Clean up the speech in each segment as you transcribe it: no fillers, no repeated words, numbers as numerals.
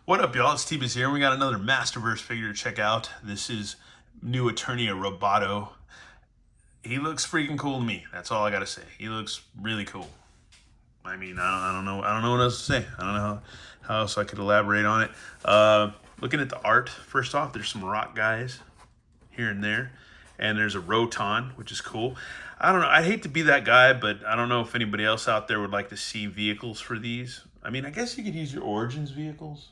What up, y'all? It's T-Biz here. We got another Masterverse figure to check out. This is new Eternia Roboto. He looks freaking cool to me. That's all I gotta say. He looks really cool. I mean, I don't know what else to say. I don't know how else I could elaborate on it. Looking at the art, first off, there's some rock guys here and there, and there's a Roton, which is cool. I don't know. I hate to be that guy, but I don't know if anybody else out there would like to see vehicles for these. I mean, I guess you could use your Origins vehicles,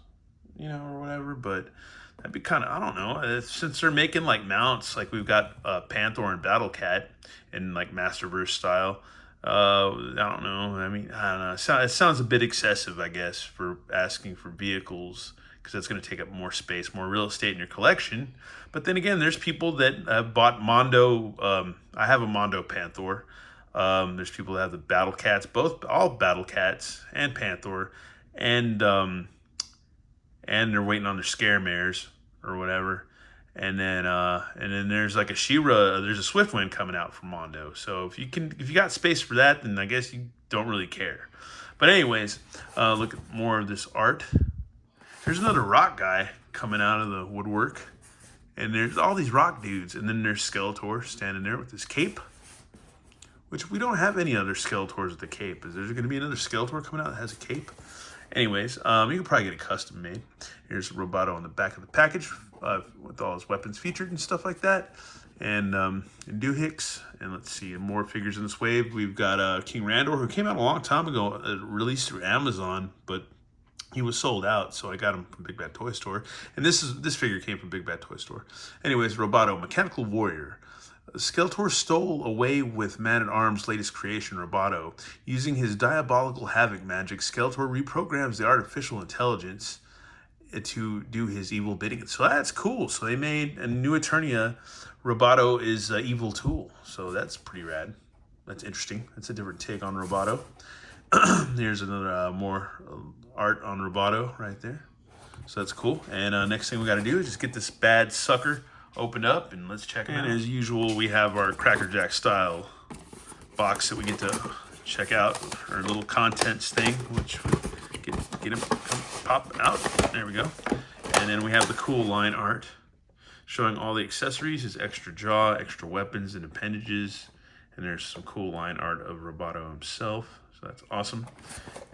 you know, or whatever, but that'd be kind of, I don't know, since they're making like mounts, like we've got Panther and Battle Cat in like Masterverse style. I don't know. I mean, I don't know. It sounds a bit excessive, I guess, for asking for vehicles, because that's going to take up more space, more real estate in your collection. But then again, there's people that bought Mondo. I have a Mondo Panther. There's people that have the Battle Cats, all Battle Cats and Panther, and they're waiting on their scare mares or whatever. And then there's like a She-Ra, there's a Swiftwind coming out from Mondo. So if you got space for that, then I guess you don't really care. But anyways, look at more of this art. There's another rock guy coming out of the woodwork. And there's all these rock dudes. And then there's Skeletor standing there with his cape, which we don't have any other Skeletors with the cape. Is there going to be another Skeletor coming out that has a cape? Anyways, you can probably get it custom made. Here's Roboto on the back of the package with all his weapons featured and stuff like that. And doohicks. And let's see, more figures in this wave. We've got King Randor, who came out a long time ago, released through Amazon, but he was sold out, so I got him from Big Bad Toy Store. And this figure came from Big Bad Toy Store. Anyways, Roboto, Mechanical Warrior. Skeletor stole away with Man-at-Arms' latest creation, Roboto. Using his diabolical havoc magic, Skeletor reprograms the artificial intelligence to do his evil bidding. So that's cool. So they made a new Eternia. Roboto is an evil tool. So that's pretty rad. That's interesting. That's a different take on Roboto. Here's another more art on Roboto right there. So that's cool. And next thing we got to do is just get this bad sucker opened up and let's check it out. And as usual, we have our Cracker Jack style box that we get to check out, our little contents thing, which get him pop out. There we go. And then we have the cool line art showing all the accessories, his extra jaw, extra weapons and appendages. And there's some cool line art of Roboto himself. So that's awesome.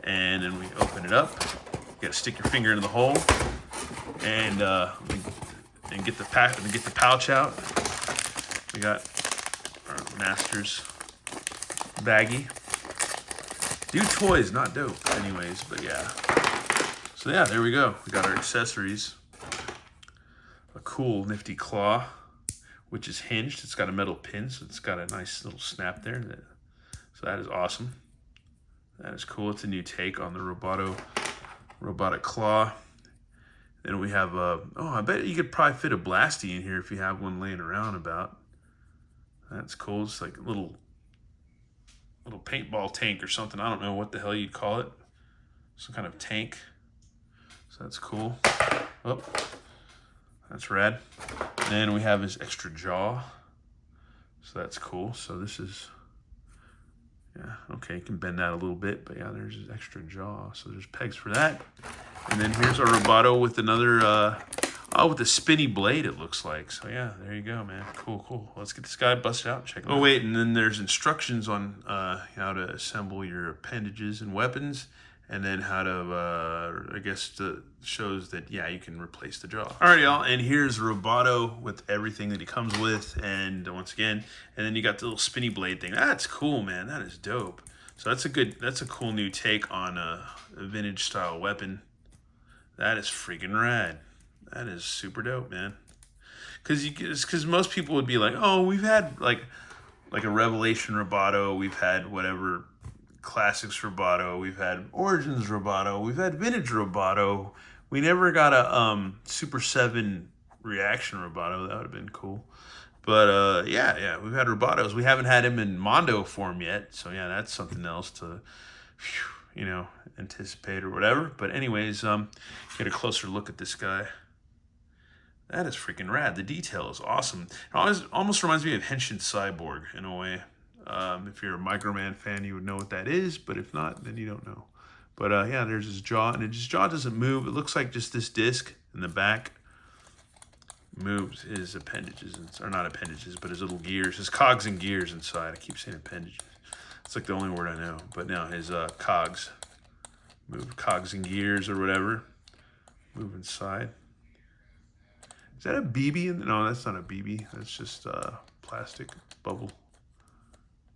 And then we open it up. You gotta stick your finger in the hole and get the pouch out. We got our Masters baggie. Do toys, not dope. Anyways, but yeah. So yeah, there we go. We got our accessories. A cool nifty claw, which is hinged. It's got a metal pin, so it's got a nice little snap there. So that is awesome. That is cool. It's a new take on the robotic claw. Then we have I bet you could probably fit a Blasty in here if you have one laying around about. That's cool. It's like a little paintball tank or something. I don't know what the hell you'd call it. Some kind of tank. So that's cool. Oh, that's rad. Then we have his extra jaw. So that's cool. So this is, yeah, okay, you can bend that a little bit, but yeah, there's his extra jaw. So there's pegs for that. And then here's our Roboto with another, with a spinny blade, it looks like. So yeah, there you go, man. Cool. Let's get this guy busted out and check him out. Oh wait, and then there's instructions on how to assemble your appendages and weapons. And then how to, I guess, shows that, yeah, you can replace the jaw. All right, y'all, and here's Roboto with everything that he comes with. And once again, and then you got the little spinny blade thing. That's cool, man. That is dope. So that's a cool new take on a vintage style weapon. That is freaking rad. That is super dope, man. Because most people would be like, oh, we've had like a Revelation Roboto. We've had whatever Classics Roboto. We've had Origins Roboto. We've had Vintage Roboto. We never got a Super 7 Reaction Roboto. That would have been cool. But yeah, we've had Robotos. We haven't had him in Mondo form yet. So yeah, that's something else to, anticipate or whatever. But anyways, get a closer look at this guy. That is freaking rad. The detail is awesome. It almost reminds me of Henshin Cyborg in a way. If you're a Microman fan, you would know what that is. But if not, then you don't know. But yeah, there's his jaw, and his jaw doesn't move. It looks like just this disc in the back moves his appendages, or not appendages, but his little gears, his cogs and gears inside. I keep saying appendages. It's like the only word I know. But now his cogs move, cogs and gears or whatever, move inside. Is that a BB? No, that's not a BB. That's just plastic bubble.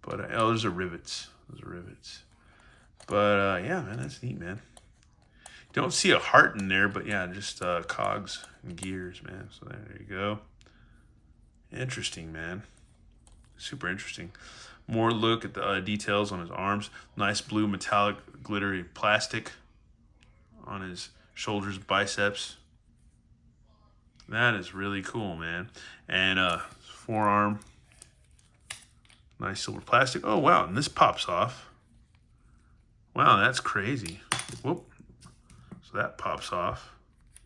But oh, those are rivets. Those are rivets. But yeah, man, that's neat, man. Don't see a heart in there, but yeah, just cogs and gears, man. So there you go. Interesting, man. Super interesting. More look at the details on his arms. Nice blue metallic glittery plastic on his shoulders, biceps. That is really cool, man. And forearm. Nice silver plastic. Oh, wow, and this pops off. Wow, that's crazy. Whoop. So that pops off,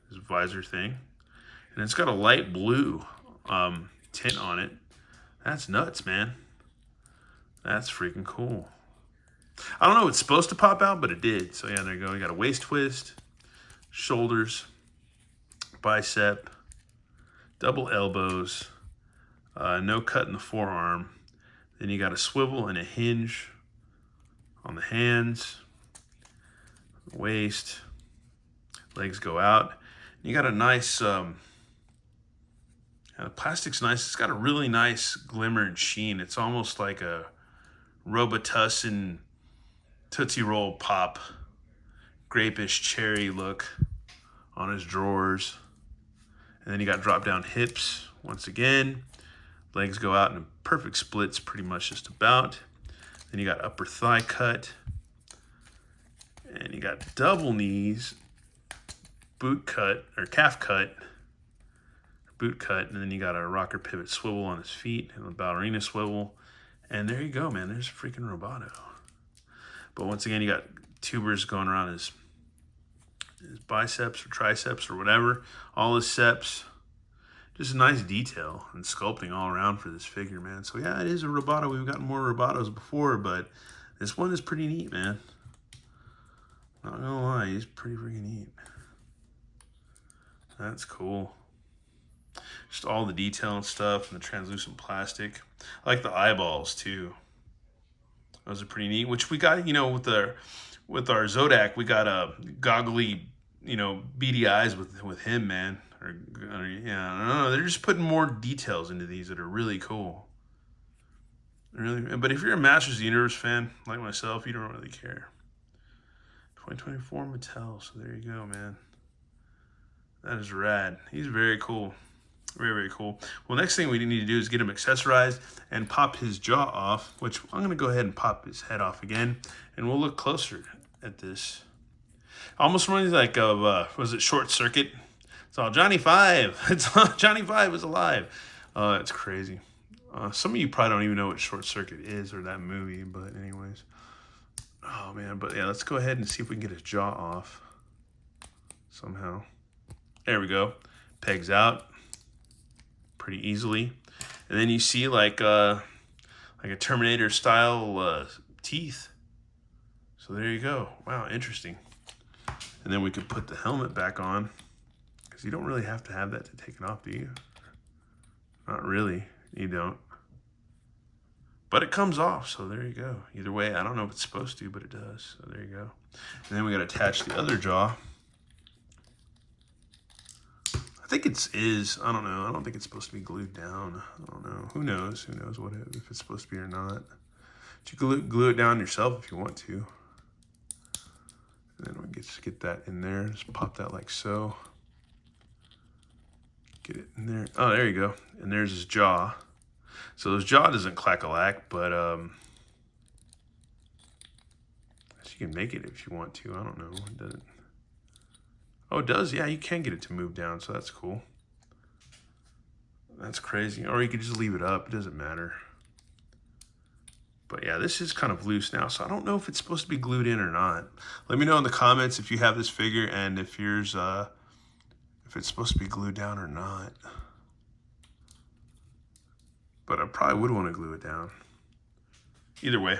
his visor thing. And it's got a light blue tint on it. That's nuts, man. That's freaking cool. I don't know if it's supposed to pop out, but it did. So yeah, there you go. You got a waist twist, shoulders, bicep, double elbows, no cut in the forearm. Then you got a swivel and a hinge on the hands, waist, legs go out. You got a nice, the plastic's nice. It's got a really nice glimmer and sheen. It's almost like a Roboto Tootsie Roll Pop, grapish cherry look on his drawers. And then you got drop down hips once again. Legs go out in perfect splits, pretty much just about. Then you got upper thigh cut. And you got double knees, boot cut, or calf cut, boot cut. And then you got a rocker pivot swivel on his feet and a ballerina swivel. And there you go, man. There's freaking Roboto. But once again, you got tubers going around his biceps or triceps or whatever. All his seps. Just a nice detail and sculpting all around for this figure, man. So yeah, it is a Roboto. We've gotten more Robotos before, but this one is pretty neat, man. Not gonna lie, he's pretty freaking neat. That's cool. Just all the detail and stuff and the translucent plastic. I like the eyeballs too. Those are pretty neat. Which we got, you know, with our Zodak, we got a goggly, you know, beady eyes with him, man. Or yeah, I don't know. They're just putting more details into these that are really cool. Really, but if you're a Masters of the Universe fan like myself, you don't really care. 2024 Mattel. So there you go, man. That is rad. He's very cool. Very, very cool. Well, next thing we need to do is get him accessorized and pop his jaw off, which I'm going to go ahead and pop his head off again, and we'll look closer at this. Almost reminds me like of, was it Short Circuit? It's all Johnny Five. It's all Johnny Five is alive. It's crazy. Some of you probably don't even know what Short Circuit is or that movie, but anyways. Oh, man. But yeah, let's go ahead and see if we can get his jaw off somehow. There we go. Pegs out pretty easily. And then you see like a Terminator style teeth. So there you go. Wow, interesting. And then we could put the helmet back on. You don't really have to have that to take it off, do you? Not really. You don't. But it comes off, so there you go. Either way, I don't know if it's supposed to, but it does. So there you go. And then we got to attach the other jaw. I think I don't know. I don't think it's supposed to be glued down. I don't know. Who knows? Who knows if it's supposed to be or not. But you glue it down yourself if you want to. And then we just get that in there. Just pop that like so. Get it in there. Oh, there you go. And there's his jaw. So his jaw doesn't clack-a-lack, but you can make it if you want to. I don't know. It doesn't. Oh, it does. Yeah, you can get it to move down, so that's cool. That's crazy. Or you could just leave it up. It doesn't matter. But yeah, this is kind of loose now, so I don't know if it's supposed to be glued in or not. Let me know in the comments if you have this figure and if yours, if it's supposed to be glued down or not. But I probably would want to glue it down. Either way,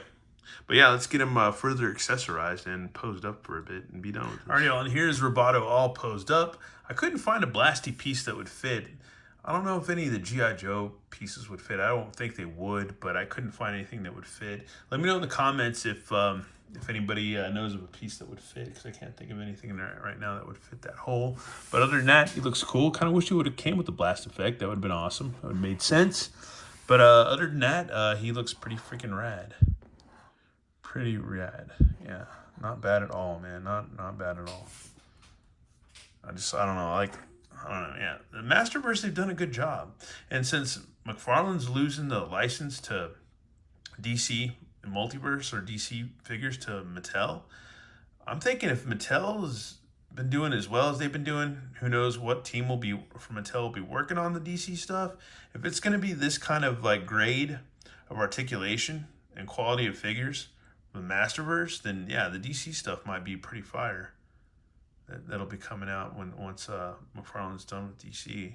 But yeah, let's get him further accessorized and posed up for a bit and be done with it. Alright, y'all, and here's Roboto all posed up. I couldn't find a blasty piece that would fit. I don't know if any of the G.I. Joe pieces would fit. I don't think they would, but I couldn't find anything that would fit. Let me know in the comments if anybody knows of a piece that would fit, because I can't think of anything in there right now that would fit that hole. But other than that, he looks cool. Kind of wish he would have came with the blast effect. That would have been awesome. That would have made sense. But other than that, he looks pretty freaking rad. Pretty rad. Yeah, not bad at all, man. Not bad at all. I don't know. I don't know. Yeah, the Masterverse, they've done a good job. And since McFarlane's losing the license to DC Multiverse or DC figures to Mattel, I'm thinking if Mattel's been doing as well as they've been doing, who knows what team will be from Mattel will be working on the DC stuff. If it's going to be this kind of like grade of articulation and quality of figures with Masterverse, then yeah, the DC stuff might be pretty fire. That'll be coming out once McFarlane's done with DC.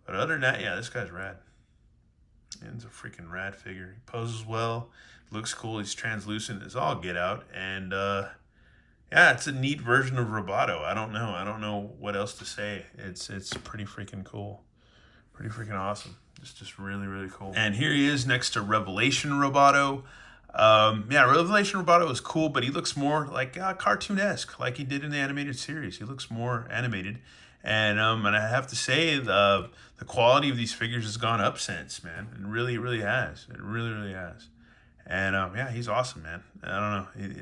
But other than that, yeah, this guy's rad. And it's a freaking rad figure. He poses well, looks cool. He's translucent as all get out, and yeah, it's a neat version of Roboto. I don't know what else to say. It's pretty freaking cool, pretty freaking awesome. Just really cool. And here he is next to Revelation Roboto. Yeah, Revelation Roboto is cool, but he looks more like cartoon-esque, like he did in the animated series. He looks more animated, and I have to say the quality of these figures has gone up since, man. It really has. It really has. And yeah, he's awesome, man. I don't know.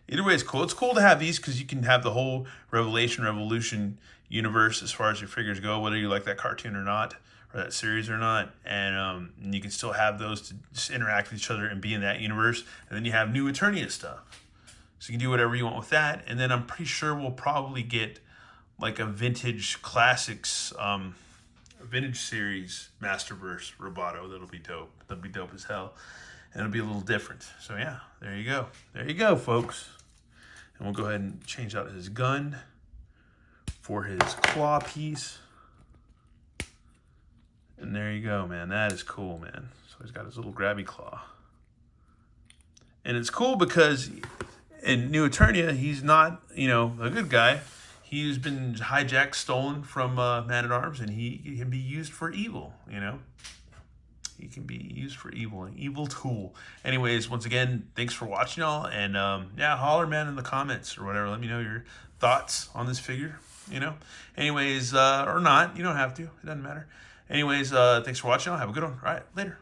Either way, it's cool. It's cool to have these because you can have the whole Revolution universe as far as your figures go, whether you like that cartoon or not, or that series or not, and you can still have those to just interact with each other and be in that universe. And then you have new Eternia stuff, so you can do whatever you want with that. And then I'm pretty sure we'll probably get like a vintage classics, vintage series Masterverse Roboto. That'll be dope. That'll be dope as hell, and it'll be a little different. So yeah, there you go, folks. And we'll go ahead and change out his gun for his claw piece. And there you go, man. That is cool, man. So he's got his little grabby claw. And it's cool because in New Eternia, he's not, a good guy. He's been hijacked, stolen from Man-at-Arms, and he can be used for evil, He can be used for evil, an evil tool. Anyways, once again, thanks for watching, y'all. And yeah, holler, man, in the comments or whatever. Let me know your thoughts on this figure, Anyways, or not. You don't have to. It doesn't matter. Anyways, thanks for watching. Have a good one. All right, later.